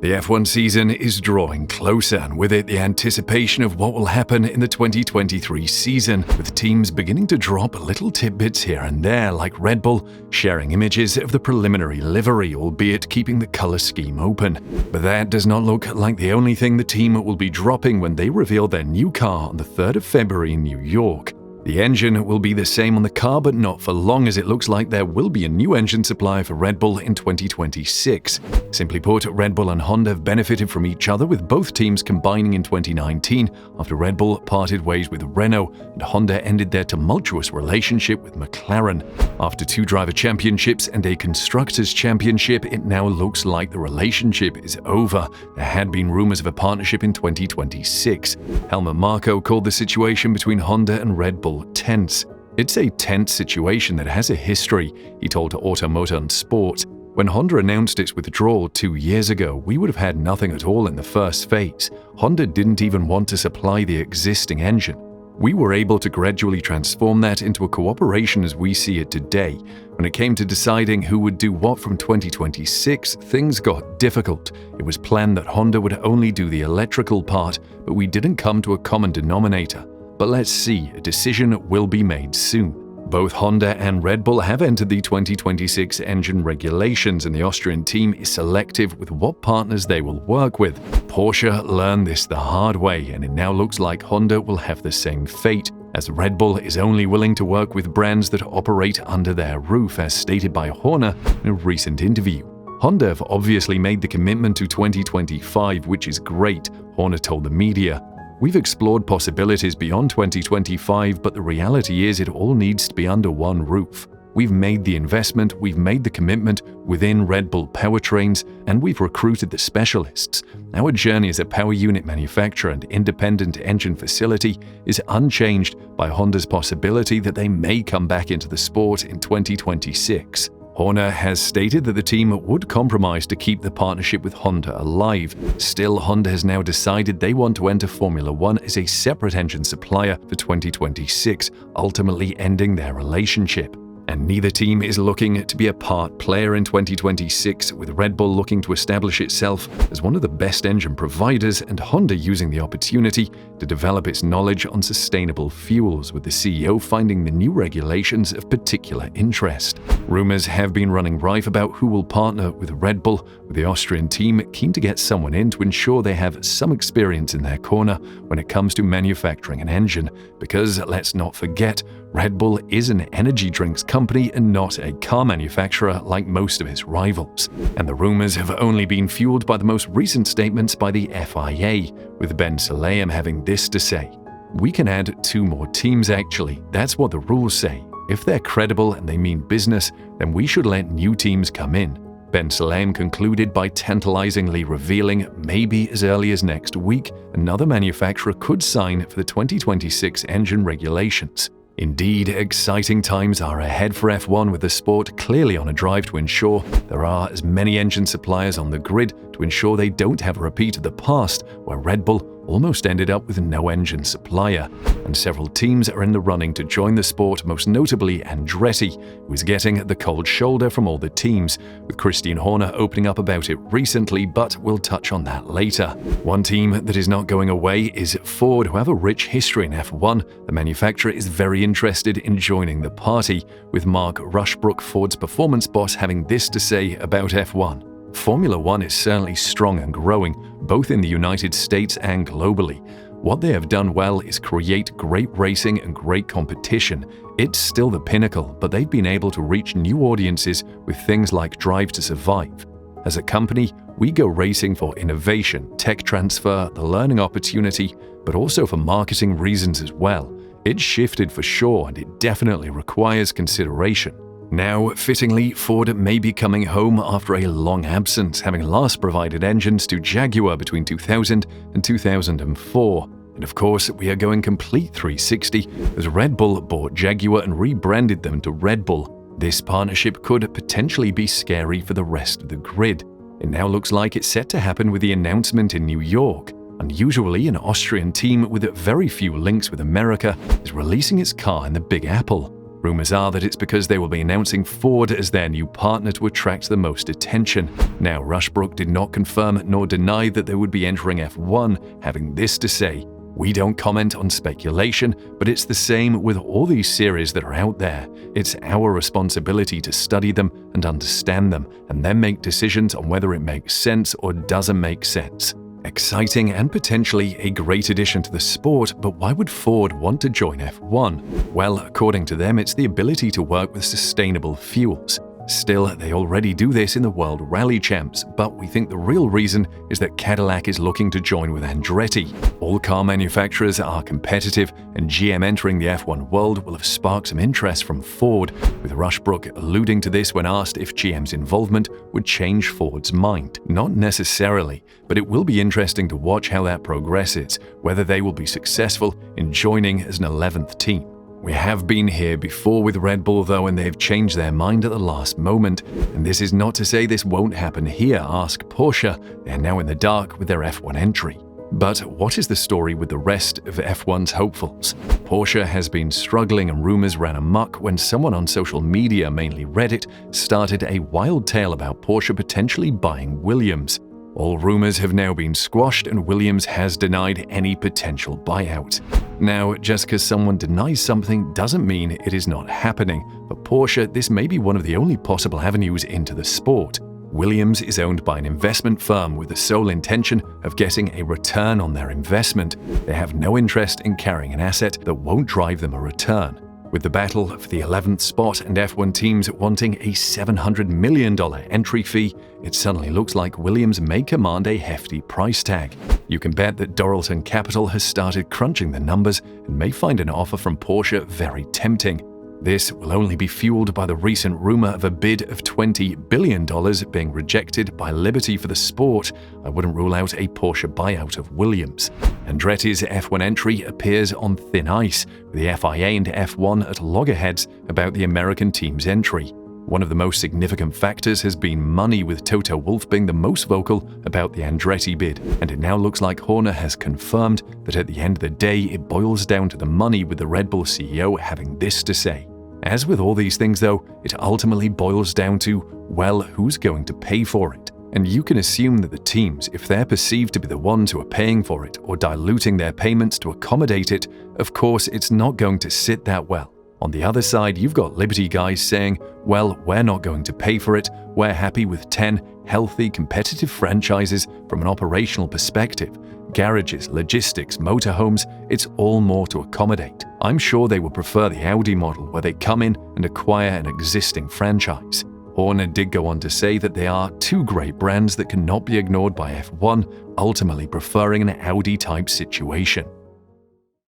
The F1 season is drawing closer, and with it the anticipation of what will happen in the 2023 season, with teams beginning to drop little tidbits here and there, like Red Bull sharing images of the preliminary livery, albeit keeping the color scheme open. But that does not look like the only thing the team will be dropping when they reveal their new car on the 3rd of February in New York. The engine will be the same on the car, but not for long, as it looks like there will be a new engine supplier for Red Bull in 2026. Simply put, Red Bull and Honda have benefited from each other, with both teams combining in 2019 after Red Bull parted ways with Renault and Honda ended their tumultuous relationship with McLaren. After 2 driver championships and a constructors championship, it now looks like the relationship is over. There had been rumors of a partnership in 2026. Helmut Marko called the situation between Honda and Red Bull tense. It's a tense situation that has a history, he told Automotor and Sport. When Honda announced its withdrawal 2 years ago, we would have had nothing at all in the first phase. Honda didn't even want to supply the existing engine. We were able to gradually transform that into a cooperation as we see it today. When it came to deciding who would do what from 2026, things got difficult. It was planned that Honda would only do the electrical part, but we didn't come to a common denominator. But let's see, a decision will be made soon. Both Honda and Red Bull have entered the 2026 engine regulations, and the Austrian team is selective with what partners they will work with. Porsche learned this the hard way, and it now looks like Honda will have the same fate, as Red Bull is only willing to work with brands that operate under their roof, as stated by Horner in a recent interview. Honda have obviously made the commitment to 2025, which is great, Horner told the media. We've explored possibilities beyond 2025, but the reality is it all needs to be under one roof. We've made the investment, we've made the commitment within Red Bull powertrains, and we've recruited the specialists. Our journey as a power unit manufacturer and independent engine facility is unchanged by Honda's possibility that they may come back into the sport in 2026. Horner has stated that the team would compromise to keep the partnership with Honda alive. Still, Honda has now decided they want to enter Formula One as a separate engine supplier for 2026, ultimately ending their relationship. And neither team is looking to be a part player in 2026, with Red Bull looking to establish itself as one of the best engine providers and Honda using the opportunity to develop its knowledge on sustainable fuels, with the CEO finding the new regulations of particular interest. Rumors have been running rife about who will partner with Red Bull, with the Austrian team keen to get someone in to ensure they have some experience in their corner when it comes to manufacturing an engine, because let's not forget, Red Bull is an energy drinks company and not a car manufacturer like most of its rivals. And the rumors have only been fueled by the most recent statements by the FIA, with Ben Sulayem having this to say: "We can add 2 more teams actually, that's what the rules say. If they're credible and they mean business, then we should let new teams come in." Ben Sulayem concluded by tantalizingly revealing maybe as early as next week, another manufacturer could sign for the 2026 engine regulations. Indeed, exciting times are ahead for F1, with the sport clearly on a drive to ensure there are as many engine suppliers on the grid to ensure they don't have a repeat of the past, where Red Bull almost ended up with no engine supplier. And several teams are in the running to join the sport, most notably Andretti, who is getting the cold shoulder from all the teams, with Christian Horner opening up about it recently, but we'll touch on that later. One team that is not going away is Ford, who have a rich history in F1. The manufacturer is very interested in joining the party, with Mark Rushbrook, Ford's performance boss, having this to say about F1. Formula One is certainly strong and growing, both in the United States and globally. What they have done well is create great racing and great competition. It's still the pinnacle, but they've been able to reach new audiences with things like Drive to Survive. As a company, we go racing for innovation, tech transfer, the learning opportunity, but also for marketing reasons as well. It's shifted for sure, and it definitely requires consideration. Now, fittingly, Ford may be coming home after a long absence, having last provided engines to Jaguar between 2000 and 2004. And of course, we are going complete 360, as Red Bull bought Jaguar and rebranded them to Red Bull. This partnership could potentially be scary for the rest of the grid. It now looks like it's set to happen with the announcement in New York. Unusually, an Austrian team with very few links with America is releasing its car in the Big Apple. Rumors are that it's because they will be announcing Ford as their new partner to attract the most attention. Now, Rushbrook did not confirm nor deny that they would be entering F1, having this to say: "We don't comment on speculation, but it's the same with all these series that are out there. It's our responsibility to study them and understand them, and then make decisions on whether it makes sense or doesn't make sense." Exciting and potentially a great addition to the sport, but why would Ford want to join F1? Well, according to them, it's the ability to work with sustainable fuels. Still, they already do this in the World Rally Champs, but we think the real reason is that Cadillac is looking to join with Andretti. All car manufacturers are competitive, and GM entering the F1 world will have sparked some interest from Ford, with Rushbrook alluding to this when asked if GM's involvement would change Ford's mind. Not necessarily, but it will be interesting to watch how that progresses, whether they will be successful in joining as an 11th team. We have been here before with Red Bull though, and they've changed their mind at the last moment. And this is not to say this won't happen here. Ask Porsche. They're now in the dark with their F1 entry. But what is the story with the rest of F1's hopefuls? Porsche has been struggling and rumors ran amok when someone on social media, mainly Reddit, started a wild tale about Porsche potentially buying Williams. All rumors have now been squashed, and Williams has denied any potential buyout. Now, just because someone denies something doesn't mean it is not happening. For Porsche, this may be one of the only possible avenues into the sport. Williams is owned by an investment firm with the sole intention of getting a return on their investment. They have no interest in carrying an asset that won't drive them a return. With the battle for the 11th spot and F1 teams wanting a $700 million entry fee, it suddenly looks like Williams may command a hefty price tag. You can bet that Doralton Capital has started crunching the numbers and may find an offer from Porsche very tempting. This will only be fueled by the recent rumor of a bid of $20 billion being rejected by Liberty for the sport. I wouldn't rule out a Porsche buyout of Williams. Andretti's F1 entry appears on thin ice, with the FIA and F1 at loggerheads about the American team's entry. One of the most significant factors has been money, with Toto Wolff being the most vocal about the Andretti bid, and it now looks like Horner has confirmed that at the end of the day it boils down to the money, with the Red Bull CEO having this to say: "As with all these things though, it ultimately boils down to, well, who's going to pay for it? And you can assume that the teams, if they're perceived to be the ones who are paying for it or diluting their payments to accommodate it, of course it's not going to sit that well. On the other side, you've got Liberty guys saying, well, we're not going to pay for it, we're happy with 10 healthy, competitive franchises from an operational perspective. Garages, logistics, motorhomes, it's all more to accommodate. I'm sure they would prefer the Audi model, where they come in and acquire an existing franchise." Horner did go on to say that they are two great brands that cannot be ignored by F1, ultimately preferring an Audi-type situation.